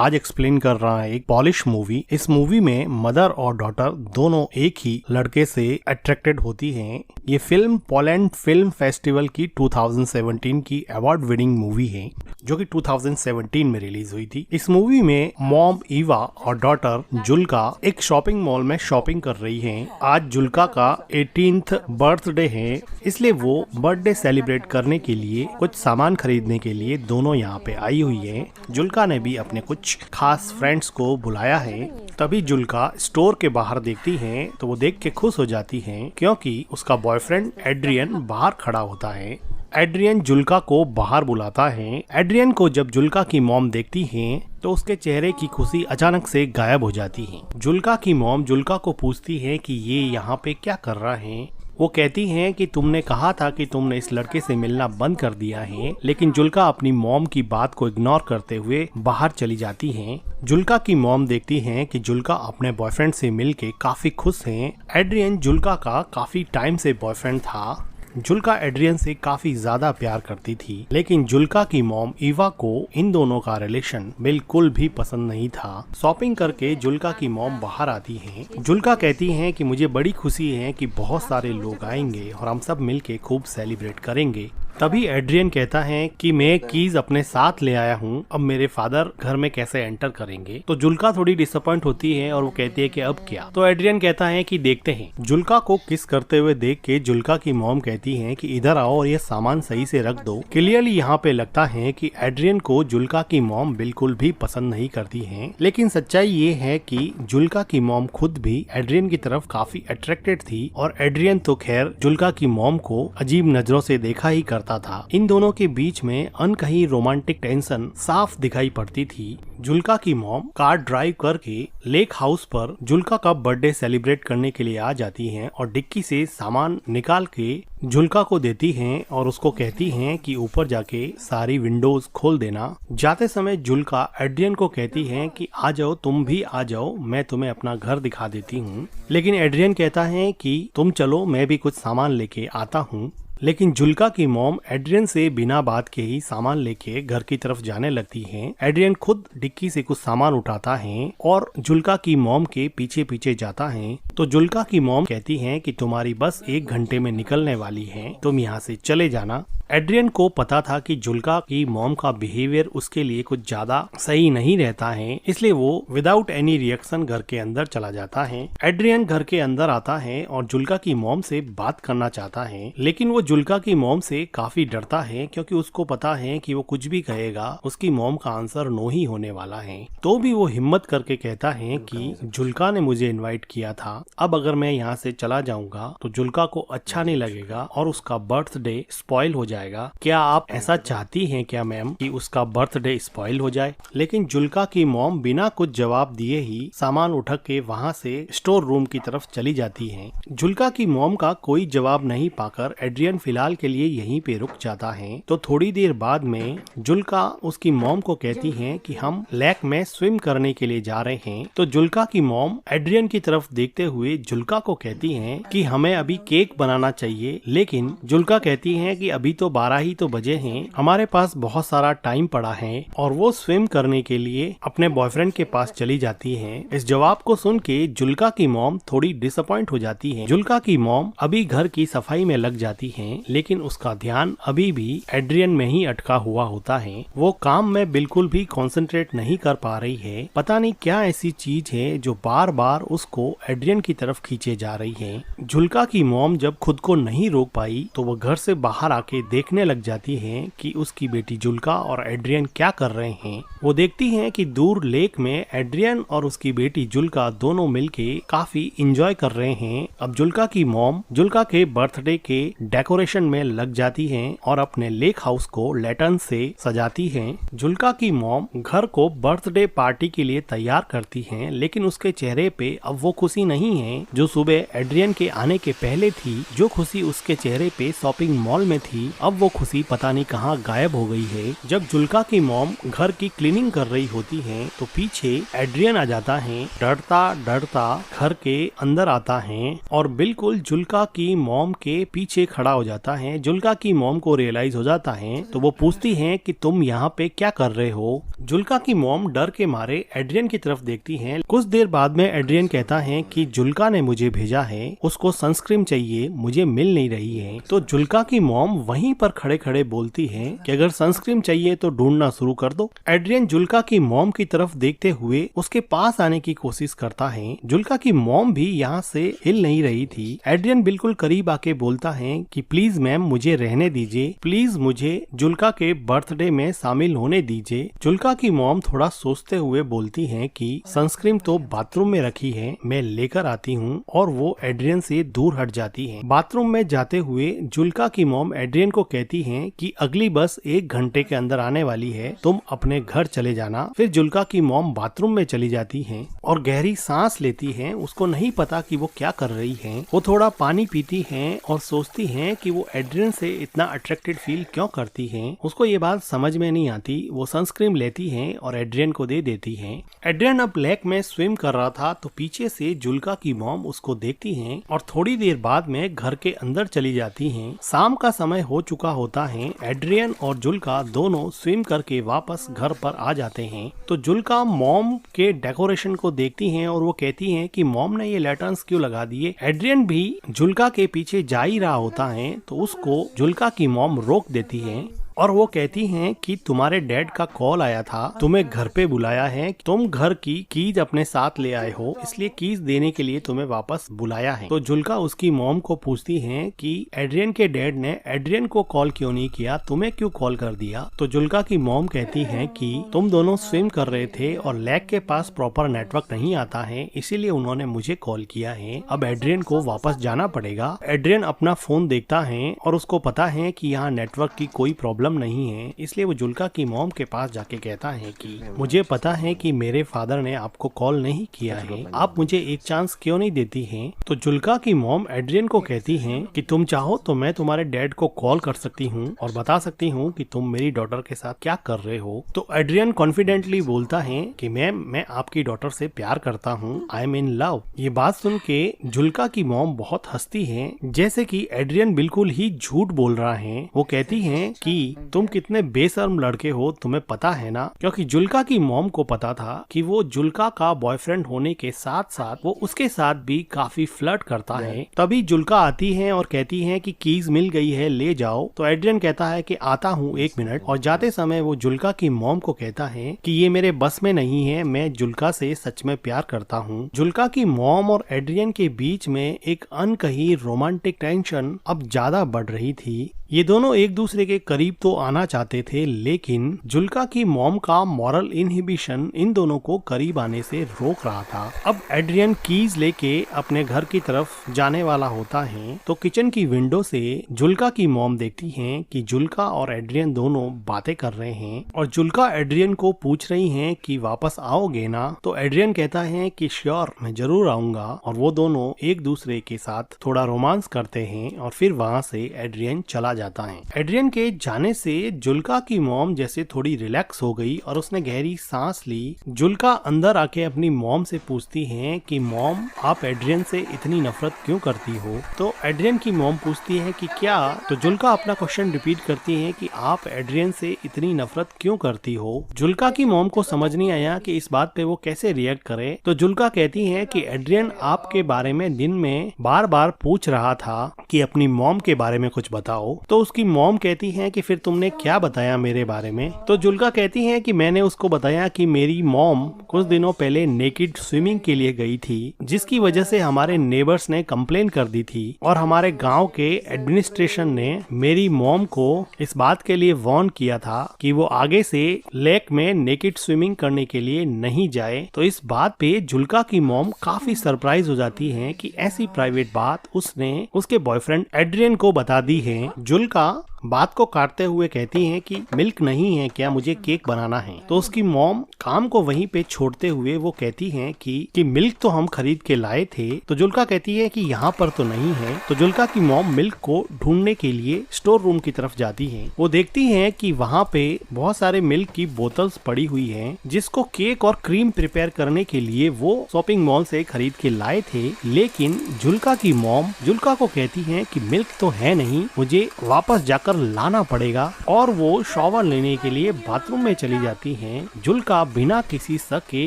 आज एक्सप्लेन कर रहा है एक पॉलिश मूवी। इस मूवी में मदर और डॉटर दोनों एक ही लड़के से अट्रैक्टेड होती हैं। ये फिल्म पोलैंड फिल्म फेस्टिवल की 2017 की अवार्ड विनिंग मूवी है जो कि 2017 में रिलीज हुई थी। इस मूवी में मॉम ईवा और डॉटर जुल्का एक शॉपिंग मॉल में शॉपिंग कर रही हैं। आज जुल्का का 18th बर्थडे है, इसलिए वो बर्थडे सेलिब्रेट करने के लिए कुछ सामान खरीदने के लिए दोनों यहाँ पे आई हुई है। जुल्का ने भी अपने कुछ खास फ्रेंड्स को बुलाया है। तभी जुल्का स्टोर के बाहर देखती है तो वो देख के खुश हो जाती है क्योंकि उसका बॉयफ्रेंड एड्रियन बाहर खड़ा होता है। एड्रियन जुल्का को बाहर बुलाता है। एड्रियन को जब जुल्का की मॉम देखती है तो उसके चेहरे की खुशी अचानक से गायब हो जाती है। जुल्का की मॉम जुल्का को पूछती है कि ये यहाँ पे क्या कर रहा है। वो कहती हैं कि तुमने कहा था कि तुमने इस लड़के से मिलना बंद कर दिया है, लेकिन जुल्का अपनी मॉम की बात को इग्नोर करते हुए बाहर चली जाती हैं। जुल्का की मॉम देखती हैं कि जुल्का अपने बॉयफ्रेंड से मिलके काफी खुश हैं। एड्रियन जुल्का का काफी टाइम से बॉयफ्रेंड था। जुल्का एड्रियन से काफी ज्यादा प्यार करती थी, लेकिन जुल्का की मॉम ईवा को इन दोनों का रिलेशन बिल्कुल भी पसंद नहीं था। शॉपिंग करके जुल्का की मॉम बाहर आती हैं। जुल्का कहती हैं कि मुझे बड़ी खुशी है कि बहुत सारे लोग आएंगे और हम सब मिलके खूब सेलिब्रेट करेंगे। तभी एड्रियन कहता है कि मैं कीज अपने साथ ले आया हूँ, अब मेरे फादर घर में कैसे एंटर करेंगे। तो जुल्का थोड़ी डिसअपॉइंट होती है और वो कहती है कि अब क्या। तो एड्रियन कहता है कि देखते हैं। जुल्का को किस करते हुए देख के जुल्का की मॉम कहती है कि इधर आओ और ये सामान सही से रख दो। क्लियरली यहाँ पे लगता है कि एड्रियन को जुल्का की मॉम बिल्कुल भी पसंद नहीं करती है, लेकिन सच्चाई ये है कि जुल्का की मॉम खुद भी एड्रियन की तरफ काफी अट्रैक्टेड थी और एड्रियन तो खैर जुल्का की मॉम को अजीब नजरों से देखा ही करता था। इन दोनों के बीच में अनकही रोमांटिक टेंशन साफ दिखाई पड़ती थी। जुल्का की मॉम कार ड्राइव करके लेक हाउस पर जुल्का का बर्थडे सेलिब्रेट करने के लिए आ जाती हैं और डिक्की से सामान निकाल के जुल्का को देती हैं और उसको कहती हैं कि ऊपर जाके सारी विंडोज खोल देना। जाते समय जुल्का एड्रियन को कहती है कि आ जाओ, तुम भी आ जाओ, मैं तुम्हें अपना घर दिखा देती हूँ। लेकिन एड्रियन कहता है कि तुम चलो, मैं भी कुछ सामान लेके आता हूँ। लेकिन जुल्का की मॉम एड्रियन से बिना बात के ही सामान लेके घर की तरफ जाने लगती हैं। एड्रियन खुद डिक्की से कुछ सामान उठाता है और जुल्का की मॉम के पीछे पीछे जाता है। तो जुल्का की मॉम कहती है कि तुम्हारी बस 1 घंटे में निकलने वाली है, तुम यहाँ से चले जाना। एड्रियन को पता था कि जुल्का की मॉम का बिहेवियर उसके लिए कुछ ज्यादा सही नहीं रहता है, इसलिए वो विदाउट एनी रिएक्शन घर के अंदर चला जाता है। एड्रियन घर के अंदर आता है और जुल्का की मॉम से बात करना चाहता है, लेकिन वो जुल्का की मॉम से काफी डरता है क्योंकि उसको पता है कि वो कुछ भी कहेगा उसकी मॉम का आंसर नो ही होने वाला है। तो भी वो हिम्मत करके कहता है कि जुल्का ने मुझे इन्वाइट किया था, अब अगर मैं यहाँ से चला जाऊंगा तो जुल्का को अच्छा नहीं लगेगा और उसका बर्थडे स्पॉइल हो जाएगा। क्या आप ऐसा चाहती हैं क्या मैम कि उसका बर्थडे स्पॉइल हो जाए? लेकिन जुल्का की मॉम बिना कुछ जवाब दिए ही सामान उठा के वहाँ से स्टोर रूम की तरफ चली जाती हैं। जुल्का की मॉम का कोई जवाब नहीं पाकर एड्रियन फिलहाल के लिए यहीं पे रुक जाता है। तो थोड़ी देर बाद में जुल्का उसकी मॉम को कहती है कि हम लेक में स्विम करने के लिए जा रहे हैं। तो जुल्का की मॉम एड्रियन की तरफ देखते हुए जुल्का को कहती है कि हमें अभी केक बनाना चाहिए, लेकिन जुल्का कहती है कि अभी तो 12 ही तो बजे हैं, हमारे पास बहुत सारा टाइम पड़ा है और वो स्विम करने के लिए अपने बॉयफ्रेंड के पास चली जाती है। इस जवाब को सुन के जुल्का की मॉम थोड़ी डिसअपॉइंट हो जाती है। जुल्का की मॉम अभी घर की सफाई में लग जाती है, लेकिन उसका ध्यान अभी भी एड्रियन में ही अटका हुआ होता है। वो काम में बिल्कुल भी कंसंट्रेट नहीं कर पा रही है। पता नहीं क्या ऐसी चीज है जो बार बार उसको एड्रियन की तरफ खींचे जा रही है। जुल्का की मॉम जब खुद को नहीं रोक पाई तो वो घर से बाहर आके देखने लग जाती हैं कि उसकी बेटी जुल्का और एड्रियन क्या कर रहे हैं। वो देखती हैं कि दूर लेक में एड्रियन और उसकी बेटी जुल्का दोनों मिलके काफी इंजॉय कर रहे हैं। अब जुल्का की मॉम जुल्का के बर्थडे के डेकोरेशन में लग जाती हैं और अपने लेक हाउस को लैंटर्न से सजाती हैं। जुल्का की मॉम घर को बर्थडे पार्टी के लिए तैयार करती हैं, लेकिन उसके चेहरे पे अब वो खुशी नहीं है जो सुबह एड्रियन के आने के पहले थी। जो खुशी उसके चेहरे पे शॉपिंग मॉल में थी, अब वो खुशी पता नहीं कहाँ गायब हो गई है। जब जुल्का की मॉम घर की क्लीनिंग कर रही होती है तो पीछे एड्रियन आ जाता है। डरता डरता घर के अंदर आता है और बिल्कुल जुल्का की मॉम के पीछे खड़ा हो हो जाता है। जुल्का की मॉम को रियलाइज हो जाता है तो वो पूछती है कि तुम यहाँ पे क्या कर रहे हो। जुल्का की मॉम डर के मारे एड्रियन की तरफ देखती है। कुछ देर बाद में एड्रियन कहता है कि जुल्का ने मुझे भेजा है, उसको सनस्क्रीन चाहिए, मुझे मिल नहीं रही है। तो जुल्का की मॉम वहीं पर खड़े खड़े बोलती है कि अगर सनस्क्रीन चाहिए तो ढूंढना शुरू कर दो। एड्रियन जुल्का की मॉम की तरफ देखते हुए उसके पास आने की कोशिश करता है। जुल्का की मॉम भी यहाँ से हिल नहीं रही थी। एड्रियन बिल्कुल करीब आके बोलता है कि प्लीज मैम मुझे रहने दीजिए, प्लीज मुझे जुल्का के बर्थडे में शामिल होने दीजिए। जुल्का की मॉम थोड़ा सोचते हुए बोलती है कि सनस्क्रीन तो बाथरूम में रखी है, मैं लेकर आती हूँ, और वो एड्रियन से दूर हट जाती है। बाथरूम में जाते हुए जुल्का की मॉम एड्रियन को कहती है कि अगली बस 1 घंटे के अंदर आने वाली है, तुम अपने घर चले जाना। फिर जुल्का की मॉम बाथरूम में चली जाती है और गहरी सांस लेती है। उसको नहीं पता कि वो क्या कर रही है। वो थोड़ा पानी पीती है और सोचती है कि वो एड्रियन से इतना अट्रैक्टेड फील क्यों करती है। उसको ये बात समझ में नहीं आती। वो सनस्क्रीन लेती है और एड्रियन को दे देती है। एड्रियन अब लेक में स्विम कर रहा था तो पीछे से जुल्का की मॉम उसको देखती है और थोड़ी देर बाद में घर के अंदर चली जाती हैं। शाम का समय हो चुका होता है। एड्रियन और जुल्का दोनों स्विम करके वापस घर पर आ जाते हैं। तो जुल्का मॉम के डेकोरेशन को देखती हैं और वो कहती हैं कि मॉम ने ये लैटर्न्स क्यों लगा दिए। एड्रियन भी जुल्का के पीछे जा ही रहा होता है तो उसको जुल्का की मॉम रोक देती है और वो कहती हैं कि तुम्हारे डैड का कॉल आया था, तुम्हें घर पे बुलाया है, तुम घर की कीज अपने साथ ले आए हो, इसलिए कीज देने के लिए तुम्हें वापस बुलाया है। तो जुल्का उसकी मॉम को पूछती है कि एड्रियन के डैड ने एड्रियन को कॉल क्यों नहीं किया, तुम्हें क्यों कॉल कर दिया। तो जुल्का की मॉम कहती है कि तुम दोनों स्विम कर रहे थे और लेक के पास प्रॉपर नेटवर्क नहीं आता है, इसीलिए उन्होंने मुझे कॉल किया है। अब एड्रियन को वापस जाना पड़ेगा। एड्रियन अपना फोन देखता है और उसको पता है कि यहाँ नेटवर्क की कोई प्रॉब्लम नहीं है, इसलिए वो जुल्का की मॉम के पास जाके कहता है कि मुझे पता है कि मेरे फादर ने आपको कॉल नहीं किया है, आप मुझे एक चांस क्यों नहीं देती हैं। तो जुल्का की मॉम एड्रियन को कहती हैं कि तुम चाहो तो मैं तुम्हारे डैड को कॉल कर सकती हूँ और बता सकती हूँ कि तुम मेरी डॉटर के साथ क्या कर रहे हो। तो एड्रियन कॉन्फिडेंटली बोलता है कि मैम मैं आपकी डॉटर से प्यार करता हूँ, आई एम इन लव। ये बात सुन के जुल्का की मॉम बहुत हंसती है, जैसे कि एड्रियन बिल्कुल ही झूठ बोल रहा है। वो कहती है कि तुम कितने बेशर्म लड़के हो, तुम्हें पता है ना। क्योंकि जुल्का की मॉम को पता था कि वो जुल्का का बॉयफ्रेंड होने के साथ साथ वो उसके साथ भी काफी फ्लर्ट करता है। तभी जुल्का आती है और कहती है कि कीज मिल गई है, ले जाओ। तो एड्रियन कहता है कि आता हूँ 1 मिनट, और जाते समय वो जुल्का की मॉम को कहता है कि ये मेरे बस में नहीं है, मैं जुल्का से सच में प्यार करता हूँ। जुल्का की मॉम और एड्रियन के बीच में एक अनकही रोमांटिक टेंशन अब ज्यादा बढ़ रही थी। ये दोनों एक दूसरे के करीब तो आना चाहते थे, लेकिन जुल्का की मॉम का मॉरल इनहिबिशन इन दोनों को करीब आने से रोक रहा था। अब एड्रियन कीज लेके अपने घर की तरफ जाने वाला होता है तो किचन की विंडो से जुल्का की मॉम देखती हैं कि जुल्का और एड्रियन दोनों बातें कर रहे हैं और जुल्का एड्रियन को पूछ रही हैं कि वापस आओगे ना। तो एड्रियन कहता है कि श्योर, मैं जरूर आऊंगा, और वो दोनों एक दूसरे के साथ थोड़ा रोमांस करते हैं और फिर वहाँ से एड्रियन चला जाता है। एड्रियन के जाने से जुल्का की मॉम जैसे थोड़ी रिलैक्स हो गई और उसने गहरी सांस ली। जुल्का अंदर आके अपनी मॉम से पूछती है कि मॉम, आप एड्रियन से इतनी नफरत क्यों करती हो। तो एड्रियन की मॉम पूछती है कि क्या। तो जुल्का अपना क्वेश्चन रिपीट करती है कि आप एड्रियन से इतनी नफरत क्यों करती हो। जुल्का की मॉम को समझ नहीं आया कि इस बात पे वो कैसे रिएक्ट करे। तो जुल्का कहती है कि एड्रियन आपके बारे में दिन में बार बार पूछ रहा था कि अपनी मॉम के बारे में कुछ बताओ। तो उसकी मॉम कहती है कि फिर तुमने क्या बताया मेरे बारे में। तो जुल्का कहती है कि मैंने उसको बताया कि मेरी मॉम कुछ दिनों पहले नेकेड स्विमिंग के लिए गई थी, जिसकी वजह से हमारे नेबर्स ने कंप्लेन कर दी थी और हमारे गांव के एडमिनिस्ट्रेशन ने मेरी मॉम को इस बात के लिए वार्न किया था कि वो आगे से लेक में नेकेड स्विमिंग करने के लिए नहीं जाए। तो इस बात पे जुल्का की मॉम काफी सरप्राइज हो जाती है कि ऐसी प्राइवेट बात उसने उसके बॉयफ्रेंड एड्रियन को बता दी है। जुल्का बात को काटते हुए कहती हैं कि मिल्क नहीं है क्या, मुझे केक बनाना है। तो उसकी मॉम काम को वहीं पे छोड़ते हुए वो कहती हैं कि मिल्क तो हम खरीद के लाए थे। तो जुल्का कहती है कि यहाँ पर तो नहीं है। तो जुल्का की मॉम मिल्क को ढूंढने के लिए स्टोर रूम की तरफ जाती है। वो देखती हैं कि वहाँ पे बहुत सारे मिल्क की बोतल्स पड़ी हुई हैं, जिसको केक और क्रीम प्रिपेयर करने के लिए वो शॉपिंग मॉल से खरीद के लाए थे। लेकिन जुल्का की मॉम जुल्का को कहती है कि मिल्क तो है नहीं, मुझे वापस जाकर लाना पड़ेगा। और वो शॉवर लेने के लिए बाथरूम में चली जाती हैं। जुल्का बिना किसी शक के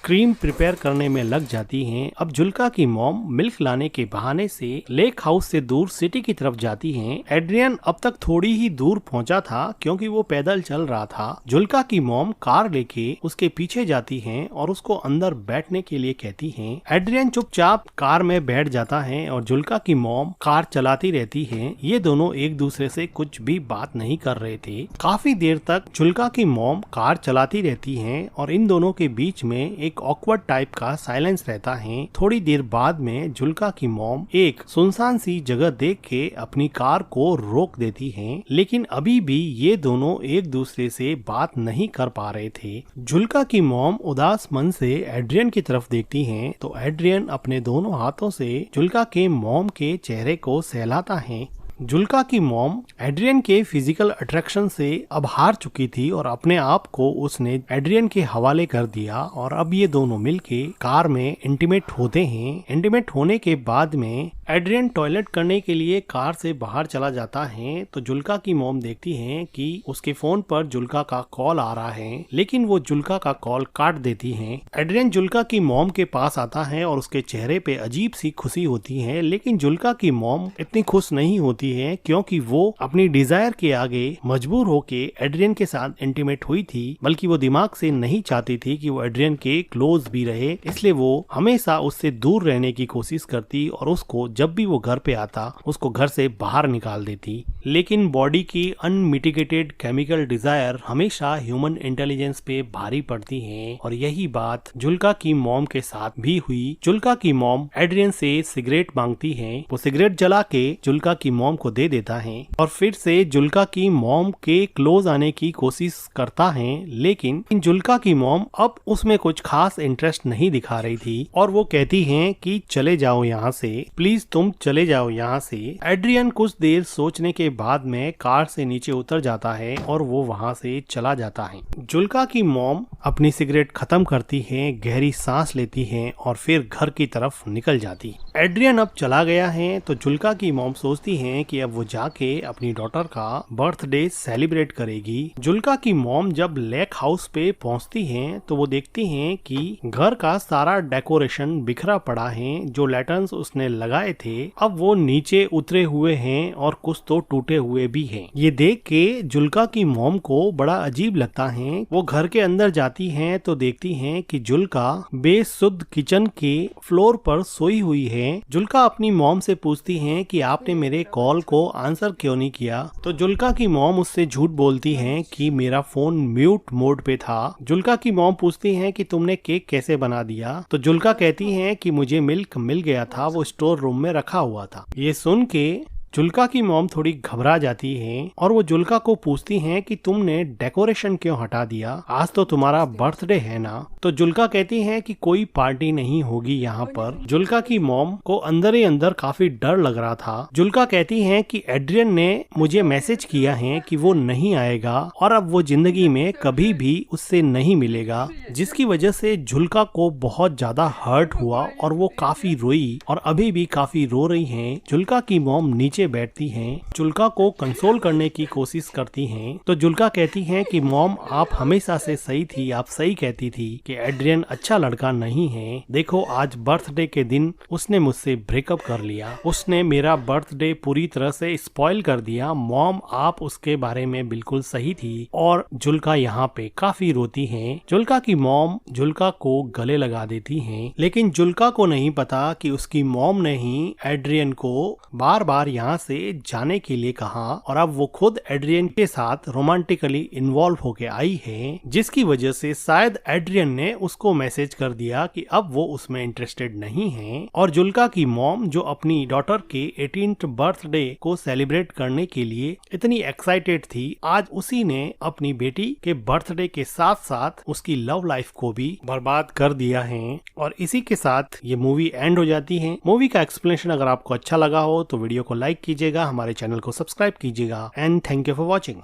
क्रीम प्रिपेयर करने में लग जाती हैं। अब जुल्का की मॉम मिल्क लाने के बहाने से लेक हाउस से दूर सिटी की तरफ जाती हैं। एड्रियन अब तक थोड़ी ही दूर पहुंचा था क्योंकि वो पैदल चल रहा था। जुल्का की मॉम कार लेके उसके पीछे जाती हैं और उसको अंदर बैठने के लिए कहती हैं। एड्रियन चुपचाप कार में बैठ जाता है और जुल्का की मॉम कार चलाती रहती है। ये दोनों एक दूसरे से कुछ भी बात नहीं कर रहे थे। काफी देर तक जुल्का की मॉम कार चलाती रहती हैं और इन दोनों के बीच में एक ऑकवर्ड टाइप का साइलेंस रहता है। थोड़ी देर बाद में जुल्का की मॉम एक सुनसान सी जगह देख के अपनी कार को रोक देती हैं। लेकिन अभी भी ये दोनों एक दूसरे से बात नहीं कर पा रहे थे। जुल्का की मॉम उदास मन से एड्रियन की तरफ देखती हैं तो एड्रियन अपने दोनों हाथों से जुल्का के मॉम के चेहरे को सहलाता है। जुल्का की मॉम एड्रियन के फिजिकल अट्रैक्शन से अब हार चुकी थी और अपने आप को उसने एड्रियन के हवाले कर दिया और अब ये दोनों मिलके कार में इंटीमेट होते हैं। इंटीमेट होने के बाद में एड्रियन टॉयलेट करने के लिए कार से बाहर चला जाता है। तो जुल्का की मॉम देखती हैं कि उसके फोन पर जुल्का का कॉल आ रहा है, लेकिन वो जुल्का का कॉल काट देती हैं। एड्रियन जुल्का की मॉम के पास आता है और उसके चेहरे पे अजीब सी खुशी होती है। लेकिन जुल्का की मॉम इतनी खुश नहीं होती है क्योंकि वो अपनी डिजायर के आगे मजबूर होके एड्रियन के साथ इंटीमेट हुई थी, बल्कि वो दिमाग से नहीं चाहती थी कि वो एड्रियन के क्लोज भी रहे। इसलिए वो हमेशा उससे दूर रहने की कोशिश करती और उसको जब भी वो घर पे आता उसको घर से बाहर निकाल देती। लेकिन बॉडी की अनमिटिगेटेड केमिकल डिजायर हमेशा ह्यूमन इंटेलिजेंस पे भारी पड़ती है और यही बात जुल्का की मॉम के साथ भी हुई। जुल्का की मॉम एड्रियन से सिगरेट मांगती है। वो सिगरेट जला के जुल्का की मॉम को दे देता है और फिर से जुल्का की मॉम के क्लोज आने की कोशिश करता है। लेकिन जुल्का की मॉम अब उसमें कुछ खास इंटरेस्ट नहीं दिखा रही थी और वो कहती हैं कि चले जाओ यहाँ से, प्लीज तुम चले जाओ यहाँ से। एड्रियन कुछ देर सोचने के बाद में कार से नीचे उतर जाता है और वो वहाँ से चला जाता है। जुल्का की मॉम अपनी सिगरेट खत्म करती है, गहरी सांस लेती है और फिर घर की तरफ निकल जाती। एड्रियन अब चला गया है तो जुल्का की मॉम सोचती है कि अब वो जाके अपनी डॉटर का बर्थडे सेलिब्रेट करेगी। जुल्का की मॉम जब लेक हाउस पे पहुंचती हैं तो वो देखती हैं कि घर का सारा डेकोरेशन बिखरा पड़ा है। जो लैटर्न्स उसने लगाए थे अब वो नीचे उतरे हुए हैं और कुछ तो टूटे हुए भी हैं। ये देख के जुल्का की मॉम को बड़ा अजीब लगता है। वो घर के अंदर जाती हैं तो देखती हैं कि जुल्का बेसुध किचन के फ्लोर पर सोई हुई है। जुल्का अपनी मॉम से पूछती हैं कि आपने मेरे कॉल को आंसर क्यों नहीं किया। तो जुल्का की मॉम उससे झूठ बोलती हैं कि मेरा फोन म्यूट मोड पे था। जुल्का की मॉम पूछती हैं कि तुमने केक कैसे बना दिया। तो जुल्का कहती हैं कि मुझे मिल्क मिल गया था, वो स्टोर रूम में रखा हुआ था। ये सुन के जुल्का की मॉम थोड़ी घबरा जाती है और वो जुल्का को पूछती हैं कि तुमने डेकोरेशन क्यों हटा दिया, आज तो तुम्हारा बर्थडे है ना। तो जुल्का कहती है कि कोई पार्टी नहीं होगी यहाँ पर। जुल्का की मॉम को अंदर ही अंदर काफी डर लग रहा था। जुल्का कहती है कि एड्रियन ने मुझे मैसेज किया है कि वो नहीं आएगा और अब वो जिंदगी में कभी भी उससे नहीं मिलेगा, जिसकी वजह से जुल्का को बहुत ज्यादा हर्ट हुआ और वो काफी रोई और अभी भी काफी रो रही है। जुल्का की मॉम नीचे बैठती हैं, जुल्का को कंसोल करने की कोशिश करती हैं। तो जुल्का कहती हैं कि मॉम आप हमेशा से सही थी, आप सही कहती थी कि एड्रियन अच्छा लड़का नहीं है। देखो आज बर्थडे के दिन उसने मुझसे ब्रेकअप कर लिया, उसने मेरा बर्थडे पूरी तरह से स्पॉइल कर दिया। मॉम आप उसके बारे में बिल्कुल सही थी। और जुल्का यहाँ पे काफी रोती है। जुल्का की मॉम जुल्का को गले लगा देती है, लेकिन जुल्का को नहीं पता कि उसकी मॉम ने ही एड्रियन को बार बार यहाँ यहाँ से जाने के लिए कहा और अब वो खुद एड्रियन के साथ रोमांटिकली इन्वॉल्व होके आई है, जिसकी वजह से शायद एड्रियन ने उसको मैसेज कर दिया कि अब वो उसमें इंटरेस्टेड नहीं है। और जुल्का की मॉम जो अपनी डॉटर के 18th बर्थडे को सेलिब्रेट करने के लिए इतनी एक्साइटेड थी, आज उसी ने अपनी बेटी के बर्थडे के साथ साथ उसकी लव लाइफ को भी बर्बाद कर दिया है। और इसी के साथ ये मूवी एंड हो जाती है। मूवी का एक्सप्लेनेशन अगर आपको अच्छा लगा हो तो वीडियो को लाइक कीजिएगा, हमारे चैनल को सब्सक्राइब कीजिएगा and thank you for watching.